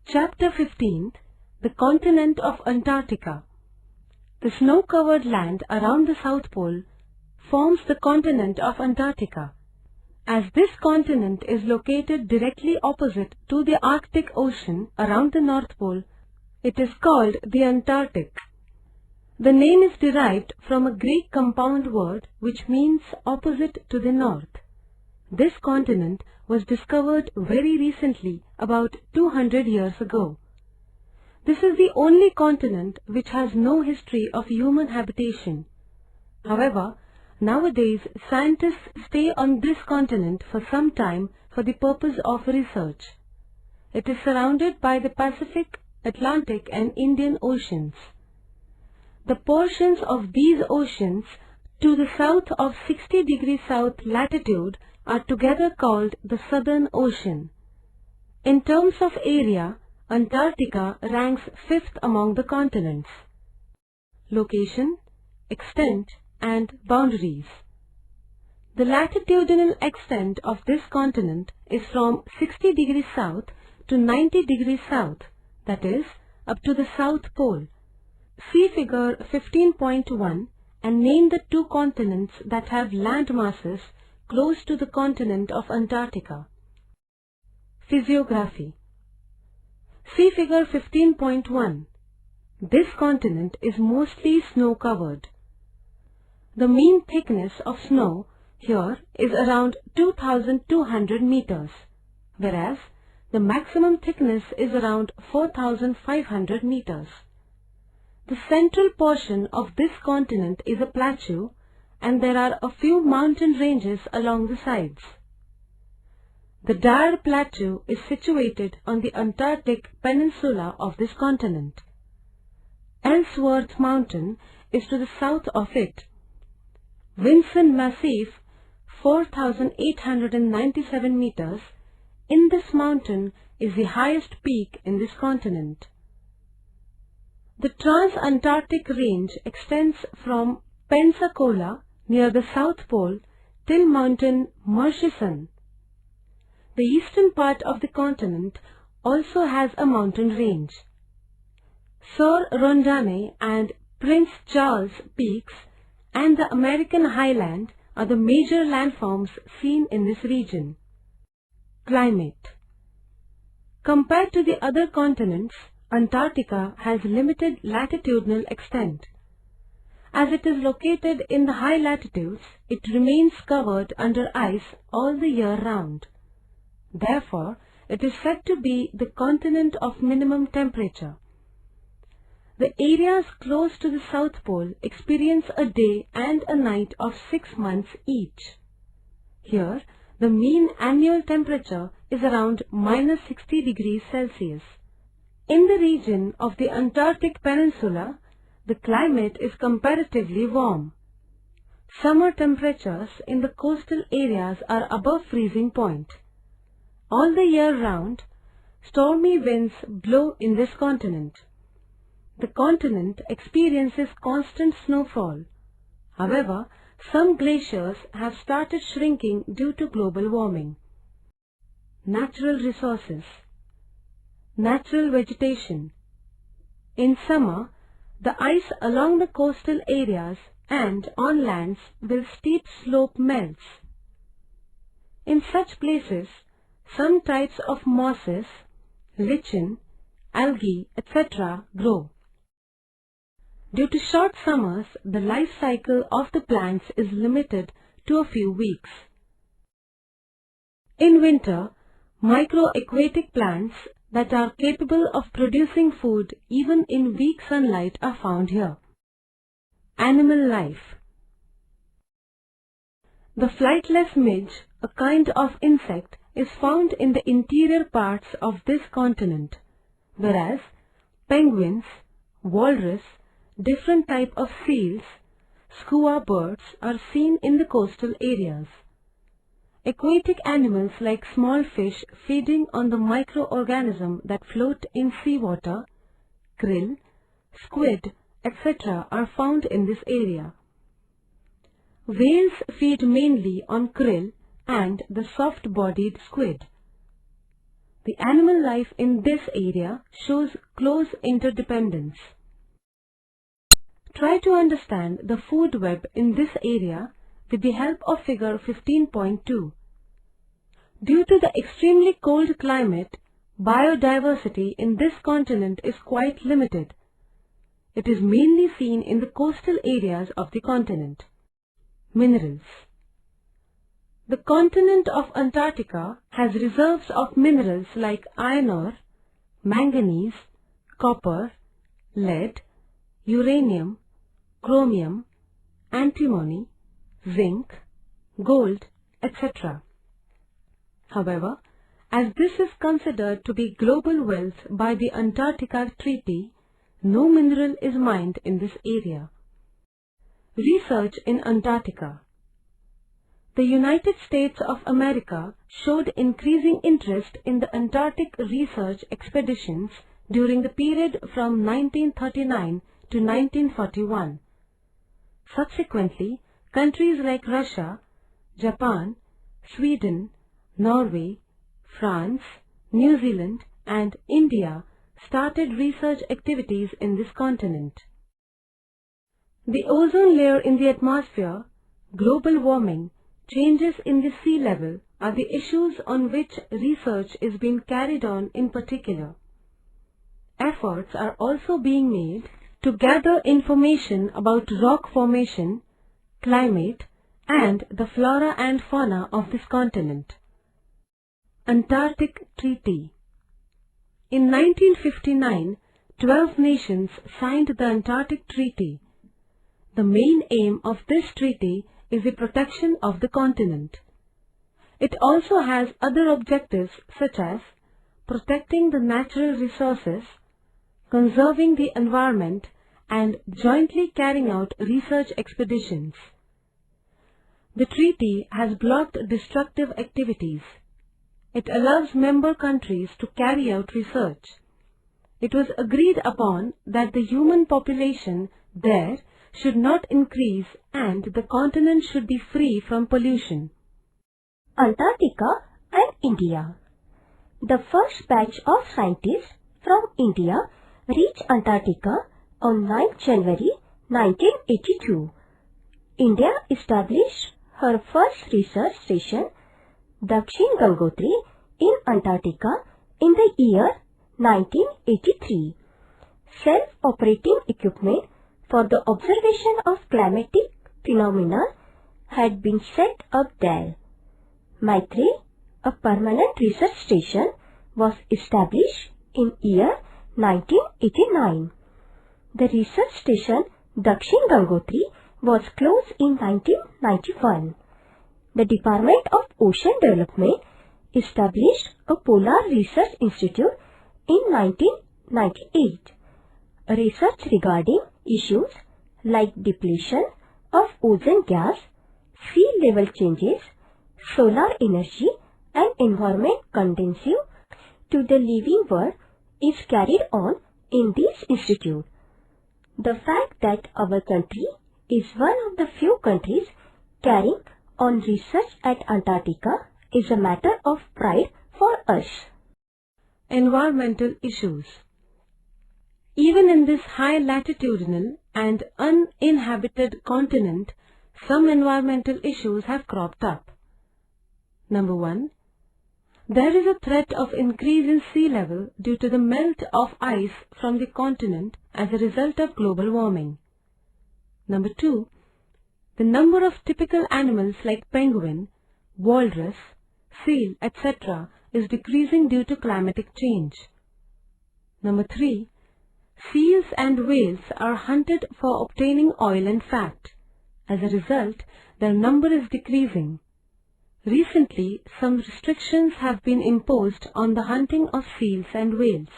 Chapter 15. The Continent of Antarctica. The snow-covered land around the South Pole forms the continent of Antarctica. As this continent is located directly opposite to the Arctic Ocean around the North Pole, it is called the Antarctic. The name is derived from a Greek compound word which means opposite to the north. This continent was discovered very recently, about 200 years ago. This is the only continent which has no history of human habitation. However, nowadays scientists stay on this continent for some time for the purpose of research. It is surrounded by the Pacific, Atlantic and Indian Oceans. The portions of these oceans to the south of 60 degrees south latitude are together called the Southern Ocean. In terms of area, Antarctica ranks fifth among the continents. Location, extent and boundaries. The latitudinal extent of this continent is from 60 degrees south to 90 degrees south, that is, up to the South Pole. See figure 15.1 and name the two continents that have land masses close to the continent of Antarctica. Physiography. See figure 15.1. This continent is mostly snow-covered. The mean thickness of snow here is around 2,200 meters, whereas the maximum thickness is around 4,500 meters. The central portion of this continent is a plateau, and there are a few mountain ranges along the sides. The Dare Plateau is situated on the Antarctic peninsula of this continent. Ellsworth Mountain is to the south of it. Vinson Massif, 4,897 meters, in this mountain is the highest peak in this continent. The Trans-Antarctic Range extends from Pensacola near the South Pole till Mountain Murchison. The eastern part of the continent also has a mountain range. Sir Rondane and Prince Charles Peaks and the American Highland are the major landforms seen in this region. Climate. Compared to the other continents, Antarctica has limited latitudinal extent. As it is located in the high latitudes, it remains covered under ice all the year round. Therefore, it is said to be the continent of minimum temperature. The areas close to the South Pole experience a day and a night of 6 months each. Here, the mean annual temperature is around -60 degrees Celsius. In the region of the Antarctic Peninsula, the climate is comparatively warm. Summer temperatures in the coastal areas are above freezing point. All the year round, stormy winds blow in this continent. The continent experiences constant snowfall. However, some glaciers have started shrinking due to global warming. Natural resources. Natural vegetation. In summer, the ice along the coastal areas and on lands will steep slope melts. In such places, some types of mosses, lichen, algae, etc. grow. Due to short summers, the life cycle of the plants is limited to a few weeks. In winter, microaquatic plants that are capable of producing food even in weak sunlight are found here. Animal life. The flightless midge, a kind of insect, is found in the interior parts of this continent, whereas penguins, walrus, different type of seals, skua birds are seen in the coastal areas. Aquatic animals like small fish feeding on the microorganisms that float in seawater, krill, squid, etc. are found in this area. Whales feed mainly on krill and the soft-bodied squid. The animal life in this area shows close interdependence. Try to understand the food web in this area with the help of figure 15.2. Due to the extremely cold climate, biodiversity in this continent is quite limited. It is mainly seen in the coastal areas of the continent. Minerals. The continent of Antarctica has reserves of minerals like iron ore, manganese, copper, lead, uranium, chromium, antimony, zinc, gold, etc. However, as this is considered to be global wealth by the Antarctica Treaty, no mineral is mined in this area. Research in Antarctica. The United States of America showed increasing interest in the Antarctic research expeditions during the period from 1939 to 1941. Subsequently, countries like Russia, Japan, Sweden, Norway, France, New Zealand and India started research activities in this continent. The ozone layer in the atmosphere, global warming, changes in the sea level are the issues on which research is being carried on in particular. Efforts are also being made to gather information about rock formation, climate and the flora and fauna of this continent. Antarctic Treaty. In 1959, 12 nations signed the Antarctic Treaty. The main aim of this treaty is the protection of the continent. It also has other objectives such as protecting the natural resources, conserving the environment, and jointly carrying out research expeditions. The treaty has blocked destructive activities. It allows member countries to carry out research. It was agreed upon that the human population there should not increase and the continent should be free from pollution. Antarctica and India. The first batch of scientists from India reached Antarctica on 9 January 1982. India established her first research station, Dakshin Gangotri, in Antarctica in the year 1983. Self-operating equipment for the observation of climatic phenomena had been set up there. Maitri, a permanent research station, was established in year 1989. The research station Dakshin Gangotri was closed in 1991. The Department of Ocean Development established a Polar Research Institute in 1998. Research regarding issues like depletion of ozone gas, sea level changes, solar energy and environment conducive to the living world is carried on in this institute. The fact that our country is one of the few countries carrying on research at Antarctica is a matter of pride for us. Environmental issues. Even in this high latitudinal and uninhabited continent, some environmental issues have cropped up. Number 1. There is a threat of increase in sea level due to the melt of ice from the continent as a result of global warming. Number 2. The number of typical animals like penguin, walrus, seal, etc. is decreasing due to climatic change. Number 3. Seals and whales are hunted for obtaining oil and fat. As a result, their number is decreasing. Recently, some restrictions have been imposed on the hunting of seals and whales.